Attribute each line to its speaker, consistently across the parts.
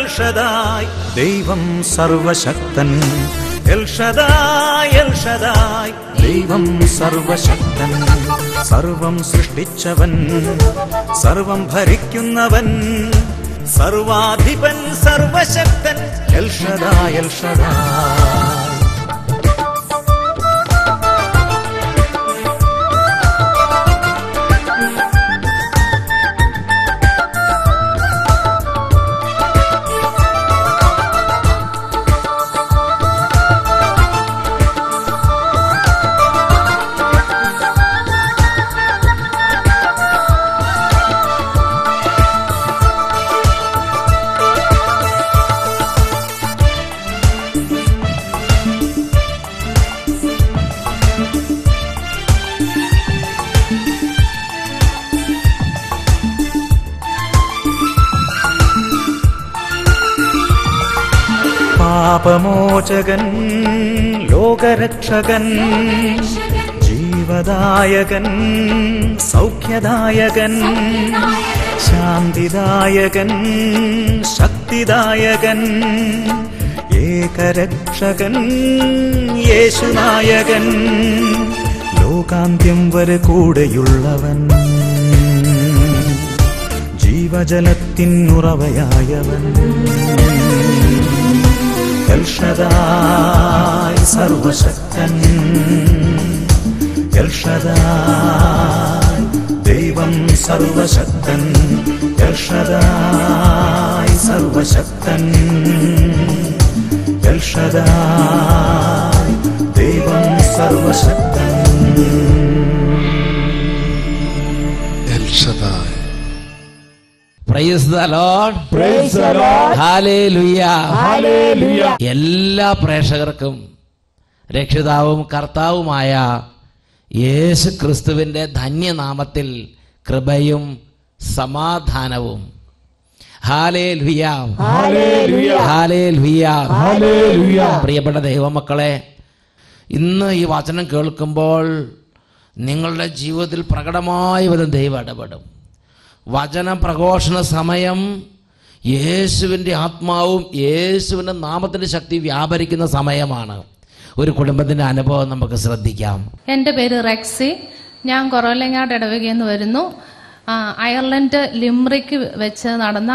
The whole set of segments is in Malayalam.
Speaker 1: എൽ ഷദായ് ദൈവം സർവശക്തൻ. എൽ ഷദായ് എൽ ഷദായ് ദൈവം സർവശക്തൻ. സർവം സൃഷ്ടിച്ചവൻ, സർവം ഭരിക്കുന്നവൻ, സർവാധിപൻ, സർവശക്തൻ. El Shaddai El Shaddai. പാപമോചകൻ, ലോകരക്ഷകൻ, ജീവദായകൻ, സൗഖ്യദായകൻ, ശാന്തിദായകൻ, ശക്തിദായകൻ, ഏകരക്ഷകൻ, യേശുനായകൻ, ലോകാന്ത്യം വരെ കൂടെയുള്ളവൻ, ജീവജലത്തിനുറവയായവൻ. എൽ ഷദായ് സർവശക്തൻ. എൽ ഷദായ് ദൈവം സർവശക്തൻ. എൽ ഷദായ് സർവശക്തൻ. എൽ ഷദായ് ദൈവം സർവശക്തൻ.
Speaker 2: El Shaddai.
Speaker 3: Praise the Lord.
Speaker 4: Praise the Lord.
Speaker 3: Hallelujah.
Speaker 4: Hallelujah.
Speaker 3: എല്ലാ പ്രേക്ഷകർക്കും രക്ഷിതാവും കർത്താവുമായ യേശു ക്രിസ്തുവിൻ്റെ ധന്യനാമത്തിൽ കൃപയും സമാധാനവും. ഹല്ലേലൂയ.
Speaker 4: ഹല്ലേലൂയ.
Speaker 3: ഹല്ലേലൂയ.
Speaker 4: ഹല്ലേലൂയ.
Speaker 3: പ്രിയപ്പെട്ട ദൈവമക്കളെ, ഇന്ന് ഈ വചനം കേൾക്കുമ്പോൾ നിങ്ങളുടെ ജീവിതത്തിൽ പ്രകടമായ വിധം ദൈവം ഇടപെടും. വചന പ്രഘോഷണ സമയം യേശുവിൻ്റെ ആത്മാവും യേശുവിൻ്റെ നാമത്തിൻ്റെ ശക്തി വ്യാപരിക്കുന്ന സമയമാണ്. ഒരു കുടുംബത്തിൻ്റെ അനുഭവം നമുക്ക് ശ്രദ്ധിക്കാം.
Speaker 5: എൻ്റെ പേര് റെക്സി. ഞാൻ കൊറോലങ്ങാട് ഇടവകയിൽ നിന്ന് വരുന്നു. അയർലൻഡ് ലിംറിക്ക് വെച്ച് നടന്ന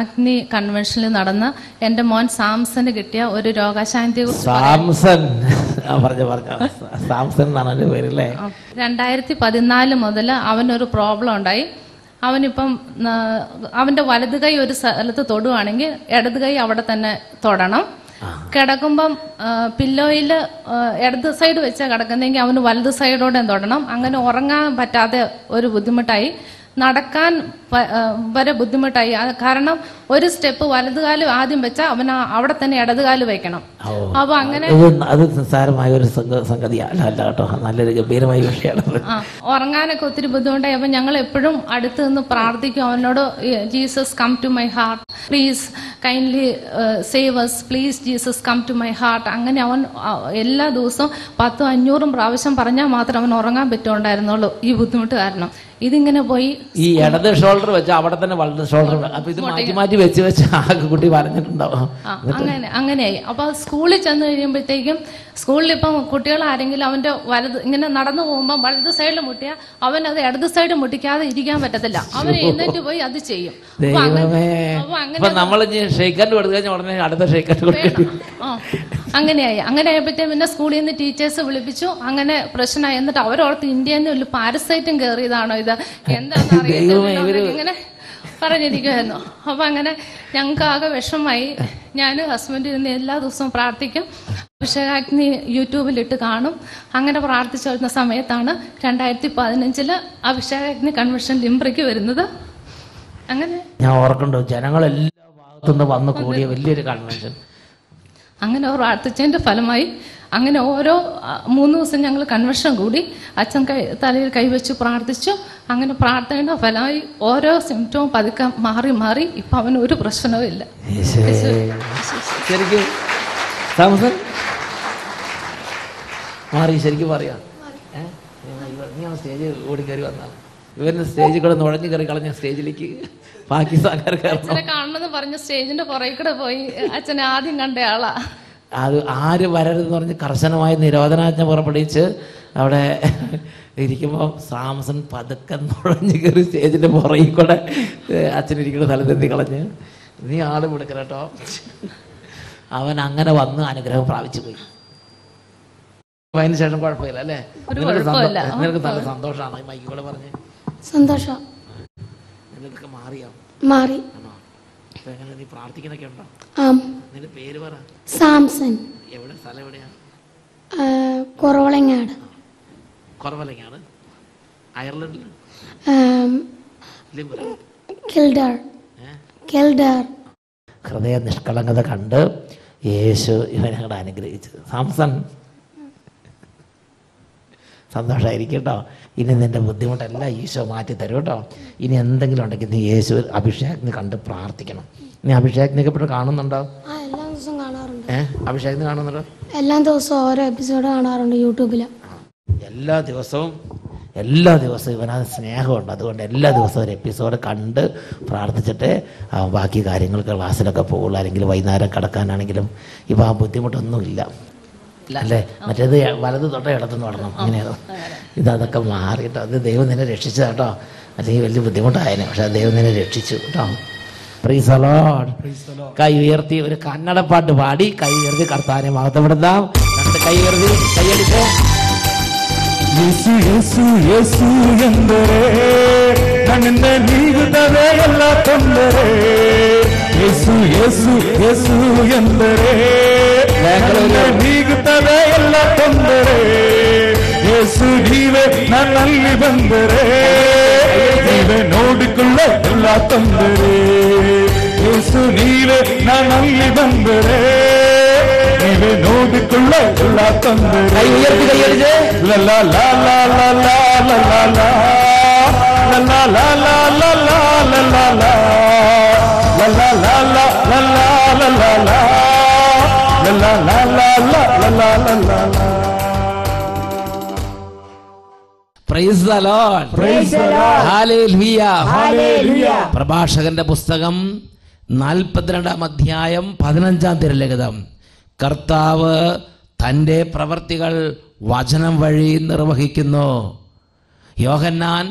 Speaker 5: അഗ്നി കൺവെൻഷനിൽ നടന്ന് എൻ്റെ മോൻ സാംസന് കിട്ടിയ ഒരു രോഗശാന്തിയെ കുറിച്ച്
Speaker 3: സാംസൺ എന്നാണ് എൻ്റെ പേരല്ലേ.
Speaker 5: 2014 മുതൽ അവനൊരു പ്രോബ്ലം ഉണ്ടായി. അവനിപ്പം അവൻ്റെ വലത് കൈ ഒരു സ്ഥലത്ത് തൊടുവാണെങ്കിൽ ഇടത് കൈ അവിടെ തന്നെ തൊടണം. കിടക്കുമ്പം പില്ലോയിൽ ഇടത് സൈഡ് വെച്ചാൽ കിടക്കുന്നെങ്കിൽ അവന് വലത് സൈഡോടെ തൊടണം. അങ്ങനെ ഉറങ്ങാൻ പറ്റാതെ ഒരു ബുദ്ധിമുട്ടായി, നടക്കാൻ വരെ ബുദ്ധിമുട്ടായി. കാരണം ഒരു സ്റ്റെപ്പ് വലതുകാല് ആദ്യം വെച്ചാൽ അവൻ അവിടെ തന്നെ ഇടതുകാല് വെക്കണം. അപ്പൊ അങ്ങനെ
Speaker 3: അത് നിസ്സാരമായ ഒരു സംഗതിയല്ല കേട്ടോ, നല്ലൊരു ഗംഭീരമായ വിഷയമാണ്.
Speaker 5: ഉറങ്ങാനൊക്കെ ഒത്തിരി ബുദ്ധിമുട്ടായി. അപ്പൊ ഞങ്ങൾ എപ്പോഴും അടുത്ത് നിന്ന് പ്രാർത്ഥിക്കും അവനോട്, Jesus come to my heart, please kindly save us, please Jesus come to my heart. അങ്ങനെ അവൻ എല്ലാ ദിവസവും 100-500 പ്രാവശ്യം പറഞ്ഞാൽ മാത്രം അവൻ ഉറങ്ങാൻ പറ്റുണ്ടായിരുന്നുള്ളൂ ഈ ബുദ്ധിമുട്ട് കാരണം. ഇതിങ്ങനെ പോയി
Speaker 3: ഈ ഇടത് ഷോൾഡർ വെച്ചാൽ അവിടെ തന്നെ വലത് ഷോൾഡർ, അപ്പൊ ഇത് മാറ്റി മാറ്റി വെച്ച് വെച്ച് ആകെ കുട്ടി പറഞ്ഞിട്ടുണ്ടാവും.
Speaker 5: അങ്ങനെയായി. അപ്പൊ സ്കൂളിൽ ചെന്ന് കഴിയുമ്പോഴത്തേക്കും, സ്കൂളിൽ ഇപ്പം കുട്ടികൾ ആരെങ്കിലും അവന്റെ വലത് ഇങ്ങനെ നടന്നു പോകുമ്പോൾ വലത് സൈഡിൽ മുട്ടിയാൽ അവൻ അത് ഇടത് സൈഡ് മുട്ടിക്കാതെ ഇരിക്കാൻ പറ്റത്തില്ല. അവൻ എഴുന്നേറ്റ് പോയി അത് ചെയ്യും.
Speaker 3: നമ്മൾ ഷെയ്ക്കൻഡ് കൊടുത്തു കഴിഞ്ഞാൽ ഉടനെ അടുത്ത ഷെയ്ക്കൻഡ് കൊടുക്കും.
Speaker 5: അങ്ങനെയായി. അങ്ങനെ ആയപ്പോഴത്തേക്കും പിന്നെ സ്കൂളിൽ നിന്ന് ടീച്ചേഴ്സ് വിളിപ്പിച്ചു. അങ്ങനെ പ്രശ്നമായി. എന്നിട്ട് അവരോർത്ത് ഇന്ത്യയിൽ നിന്ന് ഒരു പാരസൈറ്റും കയറിയതാണോ ഇത് എന്താണെന്ന് അറിയില്ല ഇങ്ങനെ പറഞ്ഞിരിക്കുമായിരുന്നു. അപ്പൊ അങ്ങനെ ഞങ്ങൾക്ക് ആകെ വിഷമമായി. ഞാൻ ഹസ്ബൻഡ് ഇരുന്ന് എല്ലാ ദിവസവും പ്രാർത്ഥിക്കും. അഭിഷേകാഗ്നി യൂട്യൂബിലിട്ട് കാണും. അങ്ങനെ പ്രാർത്ഥിച്ചു വരുന്ന സമയത്താണ് 2015 അഭിഷേകാഗ്നി കൺവെൻഷൻ ലിംബ്രയ്ക്ക് വരുന്നത്. അങ്ങനെ
Speaker 3: ഞാൻ ഓർക്കണ്ടോ, ജനങ്ങളെല്ലാ ഭാഗത്തുനിന്ന് വന്നു കൂടിയ വലിയൊരു കൺവെൻഷൻ.
Speaker 5: അങ്ങനെ പ്രാർത്ഥിച്ചതിൻ്റെ ഫലമായി അങ്ങനെ ഓരോ 3 ദിവസം ഞങ്ങൾ കൺവെൻഷൻ കൂടി. അച്ഛൻ തലയിൽ കൈവച്ചു പ്രാർത്ഥിച്ചു. അങ്ങനെ പ്രാർത്ഥനയുടെ ഫലമായി ഓരോ സിംറ്റവും പതുക്കെ മാറി മാറി ഇപ്പം അവന് ഒരു പ്രശ്നവും ഇല്ല.
Speaker 3: ശരിക്കും മാറി, ശരിക്കും പറയാം. സ്റ്റേജ് ഓടി കയറി വന്നാൽ ഇവന് സ്റ്റേജിൽ കൂടെ നുഴഞ്ഞു കയറി കളഞ്ഞ സ്റ്റേജിലേക്ക് പാകിസ്ഥാൻകാർ കയറണം.
Speaker 5: അച്ഛനെ കാണണമെന്ന് പറഞ്ഞ് സ്റ്റേജിന്റെ പുറകെ കൂടെ പോയി. അച്ഛനെ ആദ്യം കണ്ട ആളാ.
Speaker 3: അത് ആര് വരരുതെന്ന് പറഞ്ഞ് കർശനമായ നിരോധനാജ്ഞ പുറപ്പെടുവിച്ച് അവിടെ ഇരിക്കുമ്പോൾ സാംസൺ പതുക്കെ നുഴഞ്ഞു കയറി സ്റ്റേജിന്റെ പുറകിൽ കൂടെ അച്ഛനിരിക്കുന്ന സ്ഥലത്തെത്തി കളഞ്ഞ് നീ ആള് വിടുക്കല കേട്ടോ. അവൻ അങ്ങനെ വന്ന് അനുഗ്രഹം പ്രാപിച്ചു പോയി. അതിന് ശേഷം കുഴപ്പമില്ല അല്ലേ? നിനക്ക് നല്ല സന്തോഷമാണ് മൈക്ക് കൂടെ പറഞ്ഞ്?
Speaker 6: സന്തോഷം.
Speaker 3: നിനക്കൊക്കെ മാറിയോ?
Speaker 6: മാറി.
Speaker 3: എങ്ങനെ നീ പ്രാർത്ഥിക്കുന്നൊക്കെ ഉണ്ടോ? നിന്റെ പേര് പറ.
Speaker 6: സാംസൺ.
Speaker 3: എവിടെ സ്ഥലം എവിടെയാണ്?
Speaker 6: കുറവളങ്ങാട്.
Speaker 3: കുറവലങ്ങാണ്. അയർലൻഡിൽ ഹൃദയ നിഷ്കളങ്കത കണ്ട് യേശു ഇവനങ്ങടെ അനുഗ്രഹിച്ചത്. സാംസൺ സന്തോഷമായിരിക്കും കേട്ടോ. ഇനി നിന്റെ ബുദ്ധിമുട്ടെല്ലാം ഈശോ മാറ്റി തരും കേട്ടോ. ഇനി എന്തെങ്കിലും ഉണ്ടെങ്കിൽ നീ യേശു അഭിഷേകിനെ കണ്ട് പ്രാർത്ഥിക്കണം. നീ അഭിഷേകിനൊക്കെ ഇപ്പോൾ കാണുന്നുണ്ടോ?
Speaker 6: എല്ലാ ദിവസവും കാണാറുണ്ട്.
Speaker 3: അഭിഷേകിനെ കാണുന്നുണ്ടോ?
Speaker 6: എല്ലാ ദിവസവും ഓരോ എപ്പിസോഡ് കാണാറുണ്ട് യൂട്യൂബിൽ.
Speaker 3: എല്ലാ ദിവസവും ഇവനത് സ്നേഹമുണ്ട്. അതുകൊണ്ട് എല്ലാ ദിവസവും ഒരു എപ്പിസോഡ് കണ്ട് പ്രാർത്ഥിച്ചിട്ട് ബാക്കി കാര്യങ്ങൾക്ക് ക്ലാസ്സിലൊക്കെ പോകുള്ളൂ. അല്ലെങ്കിൽ വൈകുന്നേരം കിടക്കാനാണെങ്കിലും ഇപ്പം ആ ബുദ്ധിമുട്ടൊന്നുമില്ല അല്ലേ? മറ്റേത് വലത് തൊട്ട് ഇടത്തുനിന്ന് തുടങ്ങണം. അങ്ങനെയാണ്. ഇതൊക്കെ മാറിയിട്ട് അത് ദൈവം നിന്നെ രക്ഷിച്ചു കേട്ടോ. അല്ലെങ്കിൽ വലിയ ബുദ്ധിമുട്ടായേനെ. പക്ഷെ ദൈവം നിന്നെ രക്ഷിച്ചു കേട്ടോ. Price the Lord. കൈ ഉയർത്തി ഒരു കന്നഡപ്പാട്ട് പാടി കൈ ഉയർത്തി കർത്താവിനെ മഹത്വപ്പെടുത്താം. രണ്ട് കൈ ഉയർത്തി കൈയടിച്ച്
Speaker 4: ಯೇಸು ಯೇಸು ಯೇಸು ಎಂದರೆ ನನ್ನಿಂದ ನೀಗುತ್ತದೆ ಎಲ್ಲ ತೊಂದರೆ. ಯೇಸು ಯೇಸು ಯೇಸು ಎಂದರೆ ನನ್ನಿಂದ ನೀಗುತ್ತದೆ ಎಲ್ಲ ತೊಂದರೆ. ಯೇಸು ನೀವೇ ನನ್ನಲ್ಲಿ ಬಂದರೆ ನೀವೇ ನೋಡಿಕೊಳ್ಳ ಎಲ್ಲ ತೊಂದರೆ. ಯೇಸು ನೀವೇ ನನ್ನಲ್ಲಿ ಬಂದರೆ ನೀವೇ ನೋಡಿಕೊಳ್ಳ ಎಲ್ಲ ತೊಂದರೆ. ಲಲ್ಲ ಲ ಲ ಲ ಲ ಲ ಲ ಲ ಲಲ್ಲ ಲ ಲ ಲ ಲ ಲ ಲ ಲ ಲಲ್ಲ ಲ ಲ ಲ ಲ ಲ ಲ ಲ ಲಲ್ಲ ಲ ಲ ಲ ಲ ಲ ಲ ಲ.
Speaker 3: Praise the Lord.
Speaker 4: Praise the Lord.
Speaker 3: Hallelujah.
Speaker 4: Hallelujah.
Speaker 3: പ്രഭാഷകന്റെ പുസ്തകം 42 അധ്യായം 15 തിരുലിഖിതം. കർത്താവ് തൻ്റെ പ്രവർത്തികൾ വചനം വഴി നിർവഹിക്കുന്നു. യോഹന്നാൻ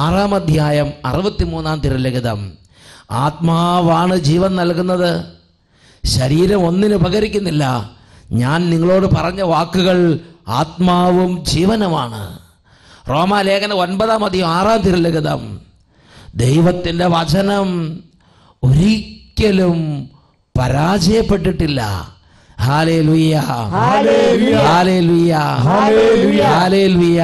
Speaker 3: 6 അധ്യായം 63 തിരുലിഖിതം. ആത്മാവാണ് ജീവൻ നൽകുന്നത്, ശരീരം ഒന്നിനും ഉപകരിക്കുന്നില്ല. ഞാൻ നിങ്ങളോട് പറഞ്ഞ വാക്കുകൾ ആത്മാവും ജീവനുമാണ്. റോമാലേഖനം 9 അധ്യായം 6 തിരുലിഖിതം. ദൈവത്തിൻ്റെ വചനം ഒരിക്കലും പരാജയപ്പെട്ടിട്ടില്ല. Hallelujah. Hallelujah. Hallelujah. Hallelujah.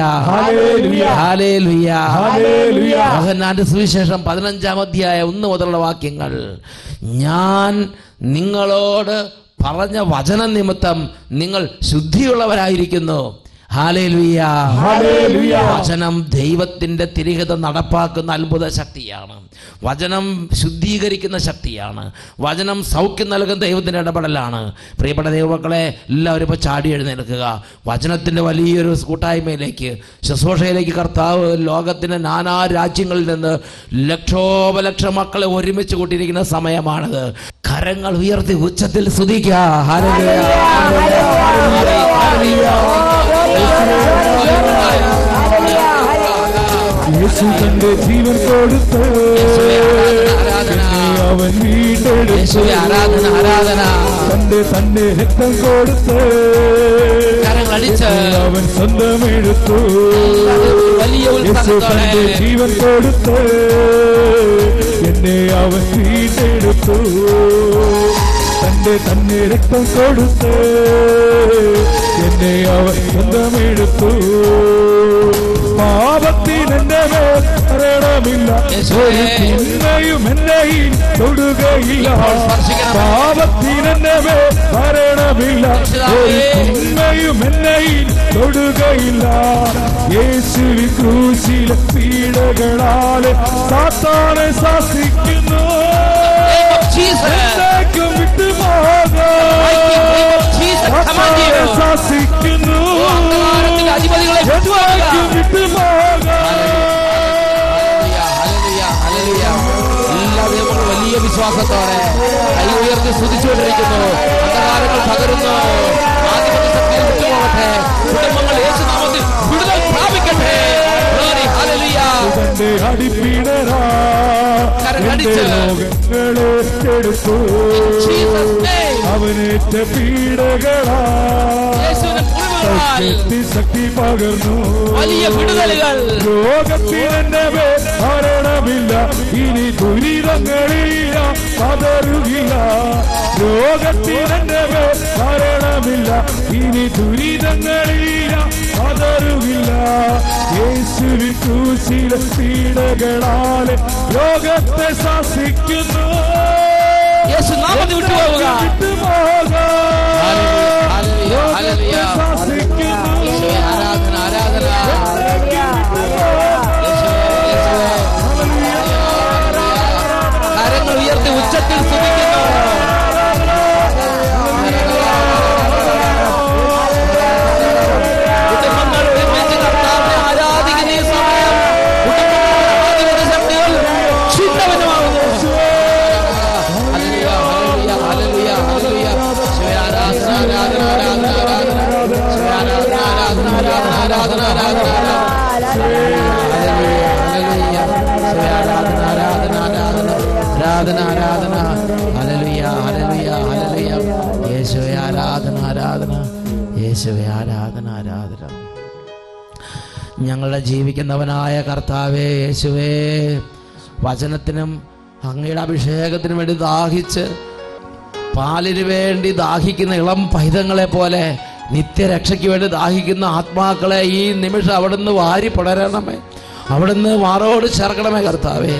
Speaker 3: Hallelujah. Hallelujah. യോഹന്നാന്റെ സുവിശേഷം 15 അധ്യായം 1 മുതലുള്ള വാക്യങ്ങൾ. ഞാൻ നിങ്ങളോട് പറഞ്ഞ വചന നിമിത്തം നിങ്ങൾ ശുദ്ധിയുള്ളവരായിരിക്കുന്നു. ഹല്ലേലൂയ. ഹല്ലേലൂയ. വചനം ദൈവത്തിന്റെ തിരികെ നടപ്പാക്കുന്ന അത്ഭുത ശക്തിയാണ്. വചനം ശുദ്ധീകരിക്കുന്ന ശക്തിയാണ്. വചനം സൗഖ്യം നൽകുന്ന ദൈവത്തിന്റെ ഇടപെടലാണ്. പ്രിയപ്പെട്ട ദൈവമക്കളെ, എല്ലാവരും ഇപ്പോൾ ചാടി എഴുന്നേൽക്കുക. വചനത്തിന്റെ വലിയൊരു കൂട്ടായ്മയിലേക്ക്, ശുശ്രൂഷയിലേക്ക് കർത്താവ് ലോകത്തിന്റെ നാനാ രാജ്യങ്ങളിൽ നിന്ന് ലക്ഷോപലക്ഷം മക്കളെ ഒരുമിച്ച് കൂട്ടിയിരിക്കുന്ന സമയമാണത്. കരങ്ങൾ ഉയർത്തി ഉച്ചത്തിൽ സ്തുതിക്കുക. ഹല്ലേലൂയ.
Speaker 4: യേശു തന്റെ ജീവൻ കൊടുത്ത് അവൻ വീണ്ടെടുത്തു. തന്റെ രക്തം കൊടുത്ത് അവൻ സ്വന്തമെടുത്തു. യേശു തന്റെ ജീവൻ കൊടുത്ത് എന്നെ അവൻ വീണ്ടെടുത്തു. തന്നെ രക്തം കൊടുത്ത് എന്നെ അവൻ സ്വന്തമെടുത്തു. പാപത്തിനെന്റെ മേൽ മരണമില്ല, തിന്മയും എന്നെയും തൊടുകയില്ല. പാപത്തിനെന്റെ മേൽ മരണമില്ല, തിന്മയും എന്നെയും തൊടുകയില്ല. യേശുവിൻ ക്രൂശിലെ പീഡകളാൽ സാത്താനെ ശാസിക്കുന്നു. ശാസിക്കുന്നു.
Speaker 3: ഉത്സാഹത്തോടെ കൈ ഉയർത്തി സ്തുതിച്ചുകൊണ്ടിരിക്കുന്നു. അന്ധകാരങ്ങൾ തകരുന്നു. ആധിപത്യ ശക്തിയിൽ വിട്ടുപോകട്ടെ. കുടുംബങ്ങൾ യേശുനാമത്തിൽ വിടുതൽ പ്രാപിക്കട്ടെ.
Speaker 4: അവനേറ്റ പീഡകളാ ശക്തി പകർന്നു.
Speaker 3: വലിയ വിടുതലുകൾ.
Speaker 4: രോഗത്തിനെന്നെ മരണമില്ല, ഇനി ദുരിതങ്ങളില്ല, പതറുകില്ല. രോഗത്തിനെന്നെ മരണമില്ല, ഇനി ദുരിതങ്ങളില്ല, പതറുകില്ല. യേശുവിൻ ക്രൂശിലെ പീഡകളാലെ ലോകത്തെ ശാസിക്കുന്നു.
Speaker 3: യേശുനാമത്തിൽ വിട്ടുപോകുക. ആരാധന ആരാധന. കരങ്ങൾ ഉയർത്തി ഉച്ചത്തിൽ സ്തുതിക്കുന്നു. കുടുംബങ്ങൾ ഒരുമിച്ച് കർത്താവിനെ ആരാധിക്കുന്ന ഈ സമയം കുടുംബങ്ങളുടെ ശക്തികൾ ക്ഷീണവനുമാകുന്നു. ആരാധന ആരാധന. Hallelujah hallelujah hallelujah. യേശുവേ ആരാധന ആരാധന. യേശുവേ ആരാധന ആരാധന. ഞങ്ങളുടെ ജീവിക്കുന്നവനായ കർത്താവേ യേശുവേ, വചനത്തിനും അങ്ങയുടെ അഭിഷേകത്തിനും വേണ്ടി ദാഹിച്ച് പാലിന് വേണ്ടി ദാഹിക്കുന്ന ഇളം പൈതങ്ങളെ പോലെ നിത്യരക്ഷയ്ക്ക് വേണ്ടി ദാഹിക്കുന്ന ആത്മാക്കളെ ഈ നിമിഷം അവിടുന്ന് വാരി പടരണമേ. അവിടുന്ന് മാറോട് ചേർക്കണമേ കർത്താവേ.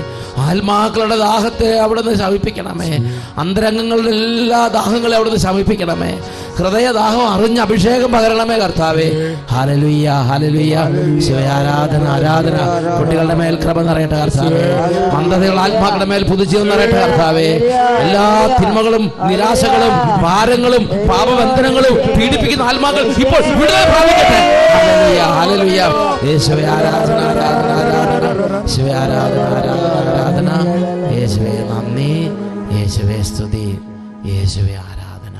Speaker 3: ആത്മാക്കളുടെ ദാഹത്തെ അവിടുന്ന് ശമിപ്പിക്കണമേ. അന്തരംഗങ്ങളുടെ എല്ലാ ദാഹങ്ങളെ അവിടുന്ന് ശമിപ്പിക്കണമേ. ഹൃദയദാഹം അറിഞ്ഞ് അഭിഷേകം പകരണമേ കർത്താവേ. Hallelujah hallelujah. ശിവയാരാധന ആരാധന. കുട്ടികളുടെ മേൽ കൃപ നിറയട്ടെ കർത്താവേ. മന്ദതയുള്ള ആത്മാക്കളുടെ മേൽ പുതുജീവൻ നിറയട്ടെ കർത്താവേ. എല്ലാ തിന്മകളും നിരാശകളും ഭാരങ്ങളും പാപബന്ധനങ്ങളും പീഡിപ്പിക്കുന്ന ആത്മാക്കൾ ഇപ്പോൾ വിടുതൽ പ്രാപിക്കട്ടെ. Hallelujah hallelujah. യേശുവേ ആരാധന ആരാധന ആരാധന. ശിവ ആരാധന ആരാധന ആരാധന. യേശുവേ നന്ദി. യേശുവേ സ്തുതി. യേശുവേ ആരാധന.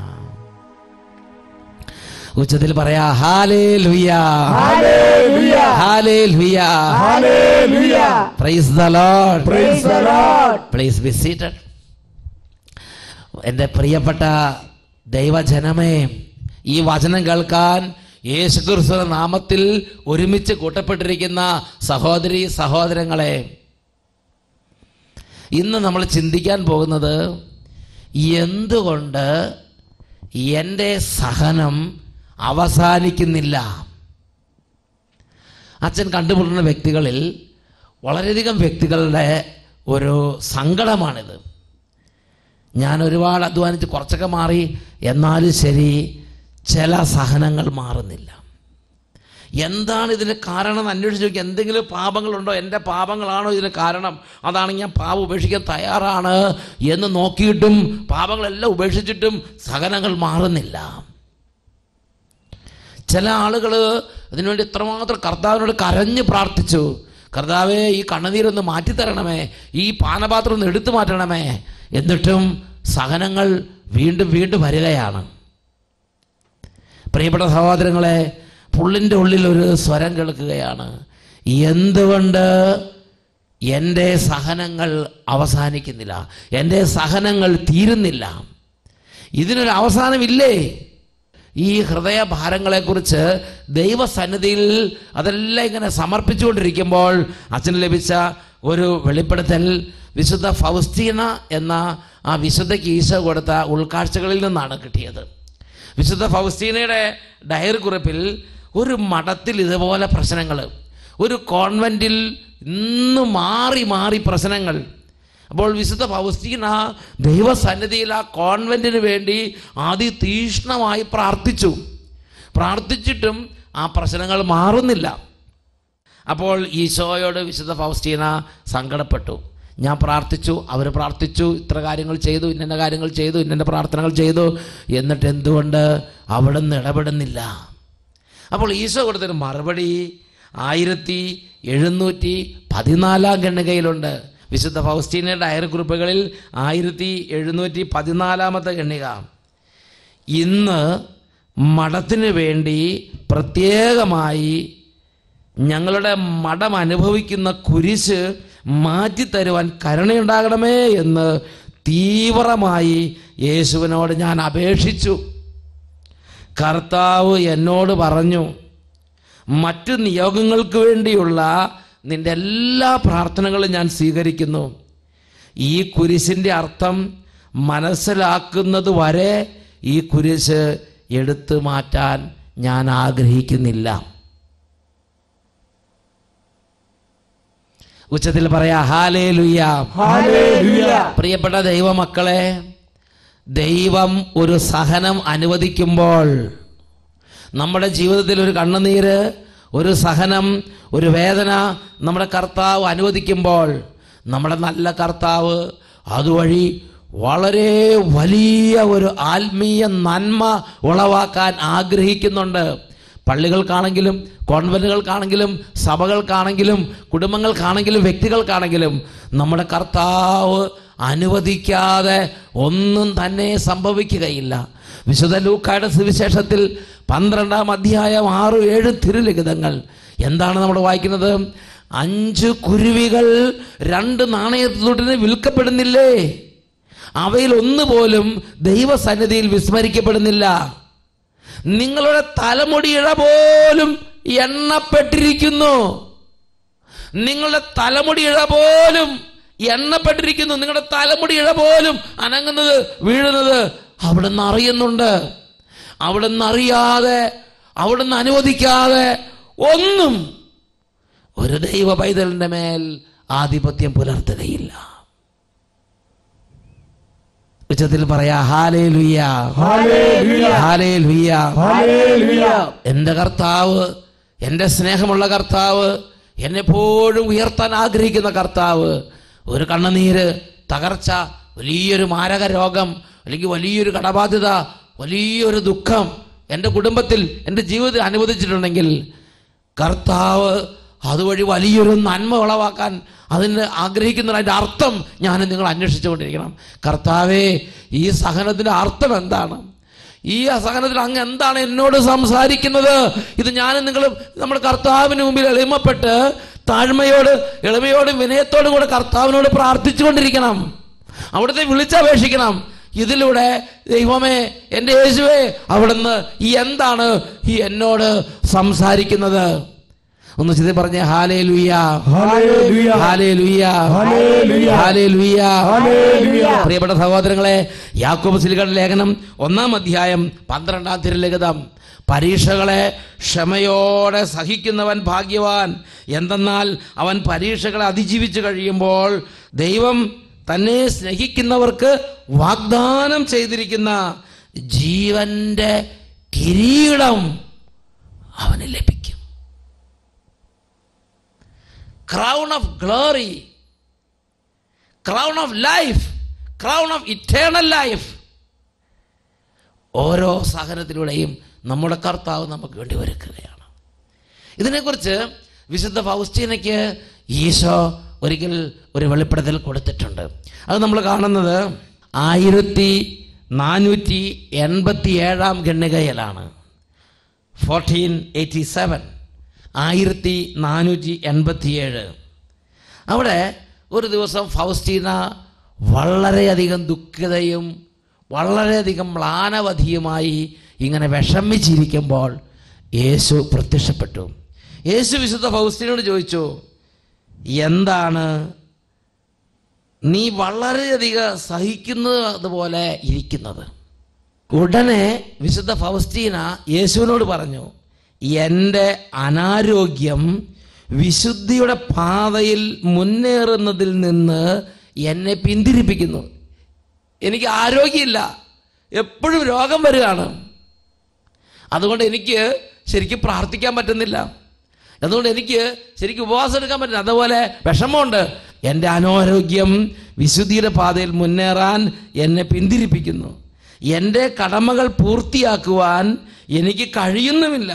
Speaker 3: ഉച്ചത്തിൽ പറയാ hallelujah hallelujah hallelujah hallelujah. Price the Lord praise the Lord. Please be seated. എൻ്റെ പ്രിയപ്പെട്ട ദൈവജനമേ, ഈ വചനം കേൾക്കാൻ യേശുക്രിസ്തുവിന്റെ നാമത്തിൽ ഒരുമിച്ച് കൂട്ടപ്പെട്ടിരിക്കുന്ന സഹോദരി സഹോദരങ്ങളെ, ഇന്ന് നമ്മൾ ചിന്തിക്കാൻ പോകുന്നത് എന്തുകൊണ്ട് എൻ്റെ സഹനം അവസാനിക്കുന്നില്ല. അച്ഛൻ കണ്ടുമുട്ടുന്ന വ്യക്തികളിൽ വളരെയധികം വ്യക്തികളുടെ ഒരു സങ്കടമാണിത്. ഞാൻ ഒരുപാട് അധ്വാനിച്ച് കുറച്ചൊക്കെ മാറി, എന്നാലും ശരി ചില സഹനങ്ങൾ മാറുന്നില്ല. എന്താണ് ഇതിന് കാരണം എന്ന് അന്വേഷിച്ച് നോക്കി. എന്തെങ്കിലും പാപങ്ങളുണ്ടോ? എൻ്റെ പാപങ്ങളാണോ ഇതിന് കാരണം? അതാണെങ്കിൽ ഞാൻ പാപം ഉപേക്ഷിക്കാൻ തയ്യാറാണ് എന്ന് നോക്കിയിട്ടും പാപങ്ങളെല്ലാം ഉപേക്ഷിച്ചിട്ടും സഹനങ്ങൾ മാറുന്നില്ല. ചില ആളുകൾ അതിനുവേണ്ടി ഇത്രമാത്രം കർത്താവിനോട് കരഞ്ഞ് പ്രാർത്ഥിച്ചു, കർത്താവേ ഈ കണ്ണുനീരൊന്ന് മാറ്റിത്തരണമേ, ഈ പാനപാത്രം ഒന്ന് എടുത്തു മാറ്റണമേ. എന്നിട്ടും സഹനങ്ങൾ വീണ്ടും വീണ്ടും വരികയാണ്. പ്രിയപ്പെട്ട സഹോദരങ്ങളെ, പുള്ളിൻ്റെ ഉള്ളിൽ ഒരു സ്വരം കേൾക്കുകയാണ്, എന്തുകൊണ്ട് എൻ്റെ സഹനങ്ങൾ അവസാനിക്കുന്നില്ല, എൻ്റെ സഹനങ്ങൾ തീരുന്നില്ല, ഇതിനൊരു അവസാനമില്ലേ? ഈ ഹൃദയഭാരങ്ങളെക്കുറിച്ച് ദൈവസന്നിധിയിൽ അതെല്ലാം ഇങ്ങനെ സമർപ്പിച്ചുകൊണ്ടിരിക്കുമ്പോൾ അച്ഛന് ലഭിച്ച ഒരു വെളിപ്പെടുത്തൽ വിശുദ്ധ ഫൗസ്റ്റീന എന്ന ആ വിശുദ്ധയ്ക്ക് ഈശോ കൊടുത്ത ഉൾക്കാഴ്ചകളിൽ നിന്നാണ് കിട്ടിയത്. വിശുദ്ധ ഫൗസ്റ്റീനയുടെ ഡയറി കുറിപ്പിൽ ഒരു മഠത്തിൽ ഇതുപോലെ പ്രശ്നങ്ങൾ, ഒരു കോൺവെൻറ്റിൽ ഇന്ന് മാറി മാറി പ്രശ്നങ്ങൾ. അപ്പോൾ വിശുദ്ധ ഫൗസ്റ്റീന ദൈവസന്നിധിയിൽ ആ കോൺവെൻറ്റിന് വേണ്ടി അതിതീക്ഷ്ണമായി പ്രാർത്ഥിച്ചിട്ടും ആ പ്രശ്നങ്ങൾ മാറുന്നില്ല. അപ്പോൾ ഈശോയോട് വിശുദ്ധ ഫൗസ്റ്റീന സങ്കടപ്പെട്ടു. ഞാൻ പ്രാർത്ഥിച്ചു, അവർ പ്രാർത്ഥിച്ചു, ഇത്ര കാര്യങ്ങൾ ചെയ്തു, ഇന്ന കാര്യങ്ങൾ ചെയ്തു, ഇന്ന പ്രാർത്ഥനകൾ ചെയ്തു, എന്നിട്ട് എന്തുകൊണ്ട് അവിടുന്ന് ഇടപെടുന്നില്ല? അപ്പോൾ ഈശോ കൊടുത്തൊരു മറുപടി 1714 ഖണ്ഡികയിലുണ്ട്. വിശുദ്ധ ഫൗസ്റ്റീന ഡയറി കുറിപ്പുകളിൽ 1714 ഖണ്ഡിക. ഇന്ന് മഠത്തിന് വേണ്ടി പ്രത്യേകമായി ഞങ്ങളുടെ മഠം അനുഭവിക്കുന്ന കുരിശ് മാറ്റിത്തരുവാൻ കരുണയുണ്ടാകണമേ എന്ന് തീവ്രമായി യേശുവിനോട് ഞാൻ അപേക്ഷിച്ചു. കർത്താവ് എന്നോട് പറഞ്ഞു, മറ്റു നിയോഗങ്ങൾക്ക് വേണ്ടിയുള്ള നിന്റെ എല്ലാ പ്രാർത്ഥനകളും ഞാൻ സ്വീകരിക്കുന്നു. ഈ കുരിശിൻ്റെ അർത്ഥം മനസ്സിലാക്കുന്നത് വരെ ഈ കുരിശ് എടുത്തു മാറ്റാൻ ഞാൻ ആഗ്രഹിക്കുന്നില്ല. ഉച്ചത്തിൽ പറയാ ഹല്ലേലൂയ, ഹല്ലേലൂയ. പ്രിയപ്പെട്ട ദൈവമക്കളെ, ദൈവം ഒരു സഹനം അനുവദിക്കുമ്പോൾ, നമ്മുടെ ജീവിതത്തിൽ ഒരു കണ്ണുനീര്, ഒരു സഹനം, ഒരു വേദന നമ്മുടെ കർത്താവ് അനുവദിക്കുമ്പോൾ, നമ്മുടെ നല്ല കർത്താവ് അതുവഴി വളരെ വലിയ ഒരു ആത്മീയ നന്മ ഉളവാക്കാൻ ആഗ്രഹിക്കുന്നുണ്ട്. പള്ളികൾക്കാണെങ്കിലും കോൺവെന്റുകൾക്കാണെങ്കിലും സഭകൾക്കാണെങ്കിലും കുടുംബങ്ങൾക്കാണെങ്കിലും വ്യക്തികൾക്കാണെങ്കിലും നമ്മുടെ കർത്താവ് അനുവദിക്കാതെ ഒന്നും തന്നെ സംഭവിക്കുകയില്ല. വിശുദ്ധ ലൂക്കായുടെ സുവിശേഷത്തിൽ 12-ാം അധ്യായം 6-7 തിരുലിഖിതങ്ങൾ എന്താണ് നമ്മൾ വായിക്കുന്നത്? 5 കുരുവികൾ 2 നാണയത്തുട്ടിന് വിൽക്കപ്പെടുന്നില്ലേ? അവയിൽ ഒന്നുപോലും ദൈവസന്നിധിയിൽ വിസ്മരിക്കപ്പെടുന്നില്ല. നിങ്ങളുടെ തലമുടിയിഴ പോലും എണ്ണപ്പെട്ടിരിക്കുന്നു. നിങ്ങളുടെ തലമുടിയിഴ പോലും എണ്ണപ്പെട്ടിരിക്കുന്നു. നിങ്ങളുടെ തലമുടിയിഴ പോലും അനങ്ങുന്നത് വീഴുന്നത് അവിടുന്ന് അറിയുന്നുണ്ട്. അവിടുന്ന് അറിയാതെ, അവിടുന്ന് അനുവദിക്കാതെ ഒന്നും ഒരു ദൈവ പൈതലിന്റെ മേൽ ആധിപത്യം പുലർത്തുകയില്ല. ഉച്ചത്തിൽ പറയാ ഹല്ലേലൂയ, ഹല്ലേലൂയ, ഹല്ലേലൂയ, ഹല്ലേലൂയ. എൻ്റെ കർത്താവ്, എൻ്റെ സ്നേഹമുള്ള കർത്താവ്, എന്നെപ്പോഴും ഉയർത്താൻ ആഗ്രഹിക്കുന്ന കർത്താവ്, ഒരു കണ്ണുനീര്, തകർച്ച, വലിയൊരു മാരക രോഗം, അല്ലെങ്കിൽ വലിയൊരു കടബാധ്യത, വലിയൊരു ദുഃഖം എൻ്റെ കുടുംബത്തിൽ, എൻ്റെ ജീവിതത്തിൽ അനുവദിച്ചിട്ടുണ്ടെങ്കിൽ കർത്താവ് അതുവഴി വലിയൊരു നന്മ ഉളവാക്കാൻ അതിന് ആഗ്രഹിക്കുന്നതിൻ്റെ അർത്ഥം ഞാൻ നിങ്ങൾ അന്വേഷിച്ചുകൊണ്ടിരിക്കണം. കർത്താവേ, ഈ സഹനത്തിൻ്റെ അർത്ഥം എന്താണ്? ഈ അസഹനത്തിൽ അങ്ങ് എന്താണ് എന്നോട് സംസാരിക്കുന്നത്? ഇത് ഞാനും നിങ്ങളും നമ്മുടെ കർത്താവിന് മുമ്പിൽ എളിമപ്പെട്ട് എളിമയോടും വിനയത്തോടും കൂടെ കർത്താവിനോട് പ്രാർത്ഥിച്ചുകൊണ്ടിരിക്കണം. അവിടുത്തെ വിളിച്ചപേക്ഷിക്കണം. ഇതിലൂടെ ദൈവമേ, എൻ്റെ യേശുവേ, അവിടുന്ന് എന്താണ് ഈ എന്നോട് സംസാരിക്കുന്നത്? ഒന്ന് ചെയ്ത് പറഞ്ഞേ hallelujah, hallelujah, hallelujah, hallelujah, hallelujah. പ്രിയപ്പെട്ട സഹോദരങ്ങളെ, യാക്കോബ് ശ്ലീഹയുടെ ലേഖനം 1-ാം അധ്യായം 12-ാം തിരുലിഖിതം, പരീക്ഷകളെ ക്ഷമയോടെ സഹിക്കുന്നവൻ ഭാഗ്യവാൻ, എന്തെന്നാൽ അവൻ പരീക്ഷകളെ അതിജീവിച്ചു കഴിയുമ്പോൾ ദൈവം തന്നെ സ്നേഹിക്കുന്നവർക്ക് വാഗ്ദാനം ചെയ്തിരിക്കുന്ന ജീവന്റെ കിരീടം അവന് ലഭിക്കും. Crown of glory, crown of life, crown of eternal life. ഓരോ സഹനത്തിലൂടെയും നമ്മുടെ കർത്താവ് നമുക്ക് വേണ്ടി ഒരുക്കുകയാണ്. ഇതിനെക്കുറിച്ച് വിശുദ്ധ ഫൗസ്റ്റീനയ്ക്ക് ഈശോ ഒരിക്കൽ ഒരു വെളിപ്പെടുത്തൽ കൊടുത്തിട്ടുണ്ട്. അത് നമ്മൾ കാണുന്നത് 1487 ഖണ്ഡികയിലാണ്. 1487, 1487. അവിടെ ഒരു ദിവസം ഫൗസ്റ്റീന വളരെയധികം ദുഃഖിതയും വളരെയധികം മ്ലാനവധിയുമായി ഇങ്ങനെ വിഷമിച്ചിരിക്കുമ്പോൾ യേശു പ്രത്യക്ഷപ്പെട്ടു. യേശു വിശുദ്ധ ഫൗസ്റ്റീനോട് ചോദിച്ചു, എന്താണ് നീ വളരെയധികം സഹിക്കുന്നത് പോലെ ഇരിക്കുന്നത്? ഉടനെ വിശുദ്ധ ഫൗസ്റ്റീന യേശുവിനോട് പറഞ്ഞു, എൻ്റെ അനാരോഗ്യം വിശുദ്ധിയുടെ പാതയിൽ മുന്നേറുന്നതിൽ നിന്ന് എന്നെ പിന്തിരിപ്പിക്കുന്നു. എനിക്ക് ആരോഗ്യമില്ല, എപ്പോഴും രോഗം വരികയാണ്. അതുകൊണ്ട് എനിക്ക് ശരിക്കും പ്രാർത്ഥിക്കാൻ പറ്റുന്നില്ല. അതുകൊണ്ട് എനിക്ക് ശരിക്കും ഉപവാസം എടുക്കാൻ പറ്റില്ല. അതുപോലെ വിഷമമുണ്ട്. എൻ്റെ അനാരോഗ്യം വിശുദ്ധിയുടെ പാതയിൽ മുന്നേറാൻ എന്നെ പിന്തിരിപ്പിക്കുന്നു. എൻ്റെ കടമകൾ പൂർത്തിയാക്കുവാൻ എനിക്ക് കഴിയുന്നുമില്ല.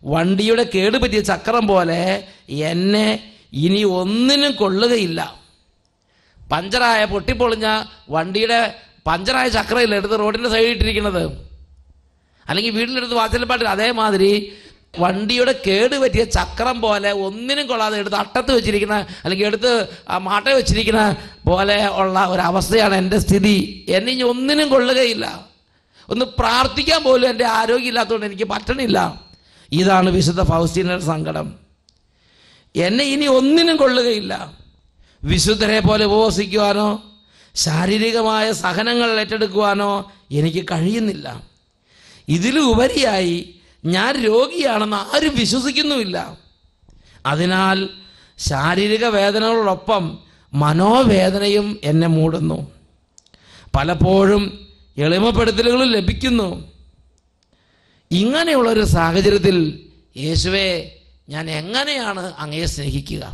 Speaker 3: വണ്ടിയുടെ കേടുപറ്റിയ ചക്രം പോലെ എന്നെ ഇനി ഒന്നിനും കൊള്ളുകയില്ല. പഞ്ചറായ പൊട്ടിപ്പൊളിഞ്ഞ വണ്ടിയുടെ പഞ്ചറായ ചക്രയിൽ എടുത്ത് റോഡിൻ്റെ സൈഡിൽ ഇട്ടിരിക്കുന്നത്, അല്ലെങ്കിൽ വീട്ടിലെടുത്ത് വാച്ചലപ്പാട്ടിൽ. അതേമാതിരി വണ്ടിയുടെ കേട് പറ്റിയ ചക്രം പോലെ ഒന്നിനും കൊള്ളാതെ എടുത്ത് അട്ടത്ത് വെച്ചിരിക്കുന്ന, അല്ലെങ്കിൽ എടുത്ത് മാട്ട വെച്ചിരിക്കുന്ന പോലെ ഉള്ള ഒരവസ്ഥയാണ് എൻ്റെ സ്ഥിതി. എന്നെ ഇനി ഒന്നിനും കൊള്ളുകയില്ല. ഒന്ന് പ്രാർത്ഥിക്കാൻ പോലും എൻ്റെ ആരോഗ്യമില്ലാത്തതുകൊണ്ട് എനിക്ക് പറ്റണില്ല. ഇതാണ് വിശുദ്ധ ഫൗസ്റ്റീനയുടെ സങ്കടം. എന്നെ ഇനി ഒന്നിനും കൊള്ളുകയില്ല. വിശുദ്ധരെ പോലെ ഉപവസിക്കുവാനോ ശാരീരികമായ സഹനങ്ങൾ ഏറ്റെടുക്കുവാനോ എനിക്ക് കഴിയുന്നില്ല. ഇതിലുപരിയായി ഞാൻ രോഗിയാണെന്ന് ആരും വിശ്വസിക്കുന്നുമില്ല. അതിനാൽ ശാരീരിക വേദനകളോടൊപ്പം മനോവേദനയും എന്നെ മൂടുന്നു. പലപ്പോഴും എളിമപ്പെടുത്തലുകളും ലഭിക്കുന്നു. ഇങ്ങനെയുള്ളൊരു സാഹചര്യത്തിൽ യേശുവേ, ഞാൻ എങ്ങനെയാണ് അങ്ങയെ സ്നേഹിക്കുക?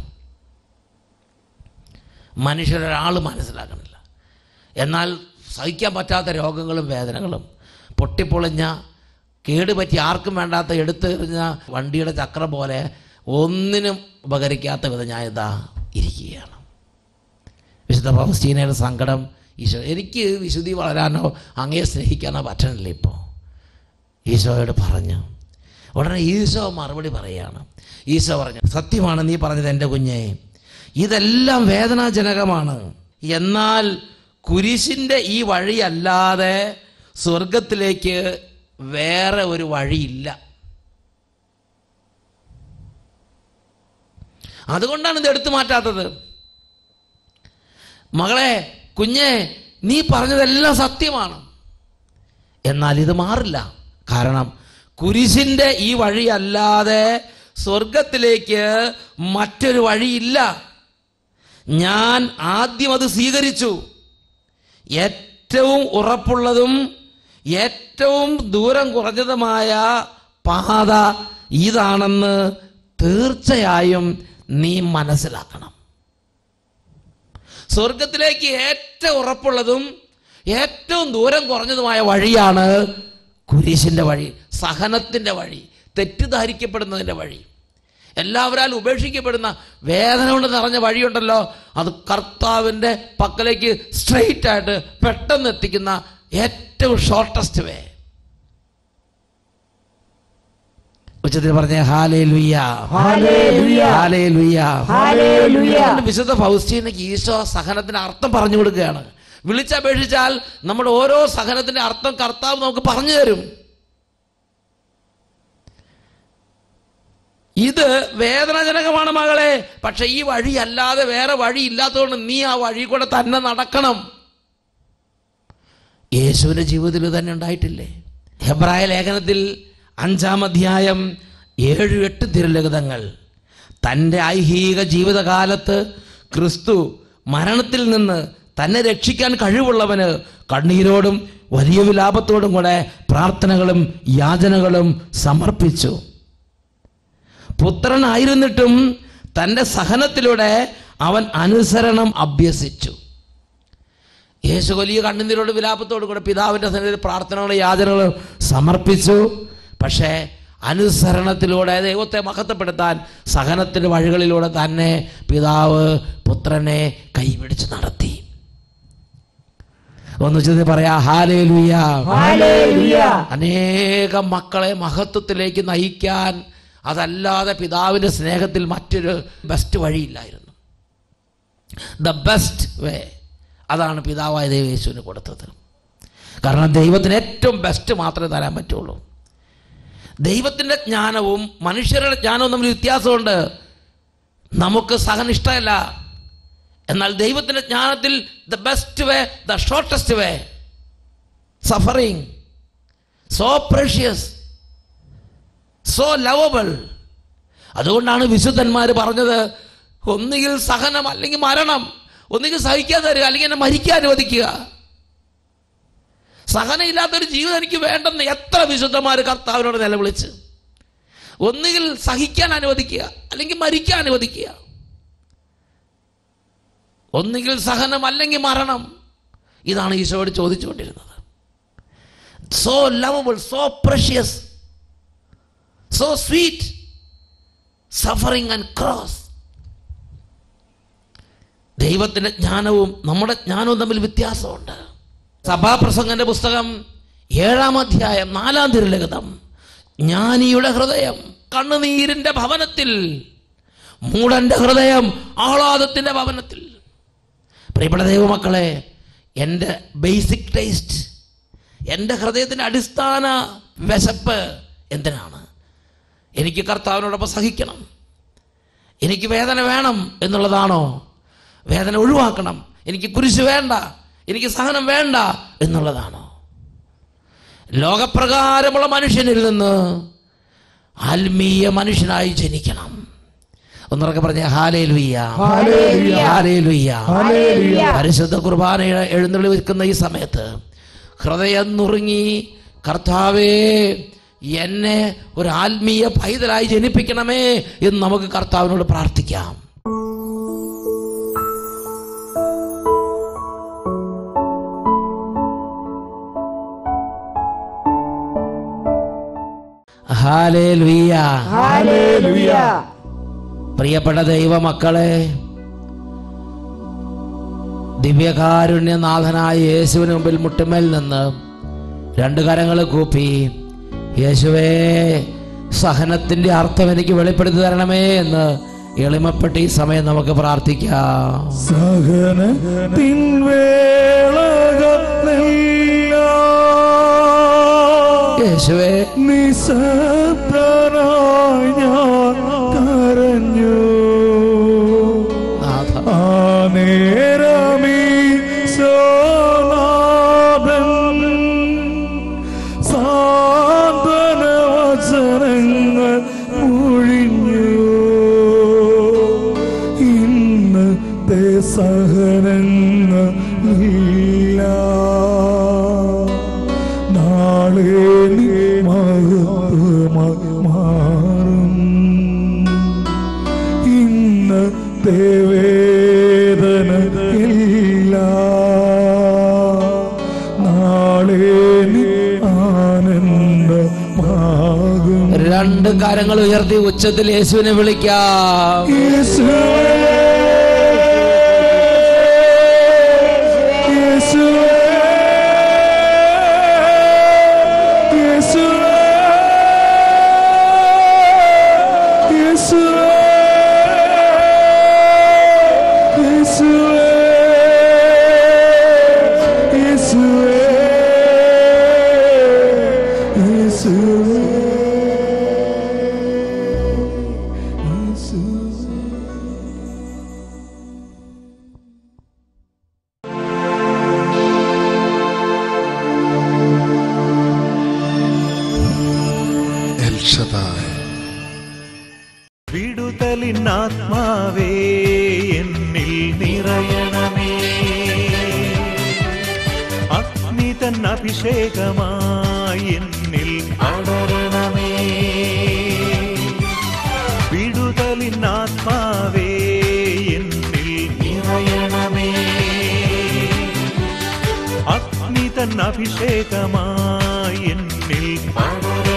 Speaker 3: മനുഷ്യരൊരാൾ മനസ്സിലാക്കണില്ല. എന്നാൽ സഹിക്കാൻ പറ്റാത്ത രോഗങ്ങളും വേദനകളും, പൊട്ടിപ്പൊളിഞ്ഞ കേടുപറ്റി ആർക്കും വേണ്ടാത്ത എടുത്തെറിഞ്ഞ വണ്ടിയുടെ ചക്രം പോലെ ഒന്നിനും ഉപകരിക്കാത്ത വിധം ഞാൻ ഇതാ ഇരിക്കുകയാണ്. വിശുദ്ധ ഫൗസ്റ്റീനയുടെ സങ്കടം, ഈശോ, എനിക്ക് വിശുദ്ധി വളരാനോ അങ്ങയെ സ്നേഹിക്കാനോ പറ്റണില്ല ഇപ്പോൾ. ഈശോയോട് പറഞ്ഞു. ഉടനെ ഈശോ മറുപടി പറയുകയാണ്. ഈശോ പറഞ്ഞു, സത്യമാണ് നീ പറഞ്ഞത് എൻ്റെ കുഞ്ഞെ, ഇതെല്ലാം വേദനാജനകമാണ്. എന്നാൽ കുരിശിൻ്റെ ഈ വഴിയല്ലാതെ സ്വർഗത്തിലേക്ക് വേറെ ഒരു വഴിയില്ല. അതുകൊണ്ടാണ് ഇത് എടുത്തു മാറ്റാത്തത്. മകളെ, കുഞ്ഞെ, നീ പറഞ്ഞതെല്ലാം സത്യമാണ്. എന്നാൽ ഇത് മാറില്ല. കാരണം കുരിശിൻ്റെ ഈ വഴിയല്ലാതെ സ്വർഗത്തിലേക്ക് മറ്റൊരു വഴിയില്ല. ഞാൻ ആദ്യം അത് സ്വീകരിച്ചു. ഏറ്റവും ഉറപ്പുള്ളതും ഏറ്റവും ദൂരം കുറഞ്ഞതുമായ പാത ഇതാണെന്ന് തീർച്ചയായും നീ മനസ്സിലാക്കണം. സ്വർഗത്തിലേക്ക് ഏറ്റവും ഉറപ്പുള്ളതും ഏറ്റവും ദൂരം കുറഞ്ഞതുമായ വഴിയാണ് കുരിശിൻ്റെ വഴി, സഹനത്തിൻ്റെ വഴി, തെറ്റിദ്ധരിക്കപ്പെടുന്നതിൻ്റെ വഴി, എല്ലാവരാലും ഉപേക്ഷിക്കപ്പെടുന്ന വേദന കൊണ്ട് നിറഞ്ഞ വഴിയുണ്ടല്ലോ, അത് കർത്താവിൻ്റെ പക്കലേക്ക് സ്ട്രെയിറ്റ് ആയിട്ട് പെട്ടെന്ന് എത്തിക്കുന്ന ഏറ്റവും ഷോർട്ടസ്റ്റ് വേ. ഉച്ചത്തിൽ പറഞ്ഞ ഹല്ലേലൂയ, ഹല്ലേലൂയ, ഹല്ലേലൂയ, ഹല്ലേലൂയ. വിശുദ്ധ ഫൗസ്റ്റീനയ്ക്ക് ഈശോ സഹനത്തിന് അർത്ഥം പറഞ്ഞു കൊടുക്കുകയാണ്. വിളിച്ചപേക്ഷിച്ചാൽ നമ്മുടെ ഓരോ സഹനത്തിന്റെ അർത്ഥം കർത്താവ് നമുക്ക് പറഞ്ഞു തരും. ഇത് വേദനാജനകമാണ് മകളെ, പക്ഷെ ഈ വഴി അല്ലാതെ വേറെ വഴി ഇല്ലാത്തതുകൊണ്ട് നീ ആ വഴി കൂടെ തന്നെ നടക്കണം. യേശുവിൻ്റെ ജീവിതത്തിൽ തന്നെ ഉണ്ടായിട്ടില്ലേ? ഹെബ്രായ ലേഖനത്തിൽ 5-ാം അധ്യായം 7-8 തിരുലിഖിതങ്ങൾ, തൻ്റെ ഐഹിക ജീവിതകാലത്ത് ക്രിസ്തു മരണത്തിൽ നിന്ന് തന്നെ രക്ഷിക്കാൻ കഴിവുള്ളവന് കണ്ണീരോടും വലിയ വിലാപത്തോടും കൂടെ പ്രാർത്ഥനകളും യാചനകളും സമർപ്പിച്ചു. പുത്രനായിരുന്നിട്ടും തൻ്റെ സഹനത്തിലൂടെ അവൻ അനുസരണം അഭ്യസിച്ചു. യേശു വലിയ കണ്ണുനീരോട് വിലാപത്തോടും കൂടെ പിതാവിൻ്റെ സന്നിധിയിൽ പ്രാർത്ഥനകളും യാചനകളും സമർപ്പിച്ചു. പക്ഷേ അനുസരണത്തിലൂടെ ദൈവത്തെ മഹത്വപ്പെടുത്താൻ സഹനത്തിൻ്റെ വഴികളിലൂടെ തന്നെ പിതാവ് പുത്രനെ കൈപിടിച്ച് നടത്തി. ഒന്ന് ചെന്ന് പറയാ ഹല്ലേലൂയ, ഹല്ലേലൂയ. അനേകം മക്കളെ മഹത്വത്തിലേക്ക് നയിക്കാൻ അതല്ലാതെ പിതാവിൻ്റെ സ്നേഹത്തിൽ മറ്റൊരു ബെസ്റ്റ് വഴിയില്ലായിരുന്നു. ദ ബെസ്റ്റ് വേ അതാണ് പിതാവായ ദൈവം യേശുവിന് കൊടുത്തത്. കാരണം ദൈവത്തിന് ഏറ്റവും ബെസ്റ്റ് മാത്രമേ തരാൻ പറ്റുള്ളൂ. ദൈവത്തിൻ്റെ ജ്ഞാനവും മനുഷ്യരുടെ ജ്ഞാനവും തമ്മിൽ വ്യത്യാസമുണ്ട്. നമുക്ക് സഹനം ഇഷ്ടമല്ല, എന്നാൽ ദൈവത്തിൻ്റെ ജ്ഞാനത്തിൽ the best way, the shortest way, suffering, so precious, so lovable. അതുകൊണ്ടാണ് വിശുദ്ധന്മാർ പറഞ്ഞത്, ഒന്നുകിൽ സഹനം അല്ലെങ്കിൽ മരണം, ഒന്നുകിൽ സഹിക്കാതെ തരിക അല്ലെങ്കിൽ എന്നെ മരിക്കാൻ അനുവദിക്കുക. സഹനമില്ലാത്തൊരു ജീവിതം എനിക്ക് വേണ്ടെന്ന് എത്ര വിശുദ്ധന്മാർ കർത്താവിനോട് നിലവിളിച്ച്. ഒന്നുകിൽ സഹിക്കാൻ അനുവദിക്കുക അല്ലെങ്കിൽ മരിക്കാൻ അനുവദിക്കുക. ഒന്നുകിൽ സഹനം അല്ലെങ്കിൽ മരണം. ഇതാണ് ഈശോയോട് ചോദിച്ചുകൊണ്ടിരുന്നത്. So lovable, so precious, so sweet, suffering and cross. ദൈവത്തിൻ്റെ ജ്ഞാനവും നമ്മുടെ ജ്ഞാനവും തമ്മിൽ വ്യത്യാസമുണ്ട്. സഭാപ്രസംഗന്റെ പുസ്തകം 7-ാം അധ്യായം 4-ാം തിരുലിഖിതം, ജ്ഞാനിയുടെ ഹൃദയം കണ്ണുനീരിൻ്റെ ഭവനത്തിൽ, മൂഢന്റെ ഹൃദയം ആഹ്ലാദത്തിൻ്റെ ഭവനത്തിൽ. പ്രിയപ്പെട്ട ദൈവമക്കളെ, എൻ്റെ ബേസിക് ടേസ്റ്റ്, എൻ്റെ ഹൃദയത്തിൻ്റെ അടിസ്ഥാന വിശപ്പ് എന്തിനാണ്? എനിക്ക് കർത്താവിനോടൊപ്പം സഹിക്കണം, എനിക്ക് വേദന വേണം എന്നുള്ളതാണോ? വേദന ഒഴിവാക്കണം, എനിക്ക് കുരിശ് വേണ്ട, എനിക്ക് സഹനം വേണ്ട എന്നുള്ളതാണോ? ലോകപ്രകാരമുള്ള മനുഷ്യനിൽ നിന്ന് ആത്മീയ മനുഷ്യനായി ജനിക്കണം. ഒന്നുറക്കെ പറഞ്ഞ ഹല്ലേലൂയ, ഹല്ലേലൂയ. പരിശുദ്ധ കുർബാന എഴുന്നള്ളി വെക്കുന്ന ഈ സമയത്ത് ഹൃദയം നുറുങ്ങി, കർത്താവേ എന്നെ ഒരു ആത്മീയ പൈതലായി ജനിപ്പിക്കണമേ എന്ന് നമുക്ക് കർത്താവിനോട് പ്രാർത്ഥിക്കാം. Hallelujah, hallelujah. പ്രിയപ്പെട്ട ദൈവമക്കളെ, ദിവ്യകാരുണ്യനാഥനായ യേശുവിന് മുമ്പിൽ മുട്ടുമേൽ നിന്ന് 2 കരങ്ങൾ കൂപ്പി, യേശുവേ സഹനത്തിന്റെ അർത്ഥം എനിക്ക് വെളിപ്പെടുത്തി തരണമേ എന്ന് എളിമപ്പെട്ട് ഈ സമയം നമുക്ക് പ്രാർത്ഥിക്കാം.
Speaker 4: സഹനത്തിൻ വേളകളിലെല്ലാം യേശുവേ നിശബ്ദനായി ഞാൻ കരഞ്ഞു. ആ നേരമീ സോനാഥൻ സാന്ത്വന വചനങ്ങൾ ഒഴിഞ്ഞു. ഇന്നത്തെ സഹനങ്ങളില്ല, നാളെ നീ മഹത്വമായി മാറും. ഇന്നത്തെ വേദന ഇല്ല, നാളെ നീ ആനന്ദമാകും.
Speaker 3: 2 കരങ്ങൾ ഉയർത്തി ഉച്ചത്തിൽ യേശുവിനെ വിളിക്കാം.
Speaker 4: യേശുവേ, യേശുവേ, യേശുവേ, യേശുവേ, യേശുവേ, യേശുവേ, യേശുവേ.
Speaker 2: L Shaddai.
Speaker 1: വിടുതലിനാത്മാവേ എന്നിൽ നിറയണമേ, അഗ്നിതൻ അഭിഷേകമായി എന്നിൽ പടരണമേ. വിടുതലിനാത്മാവേ എന്നിൽ നിറയണമേ, അഗ്നിതൻ അഭിഷേകമായി എന്നിൽ പടരണമേ.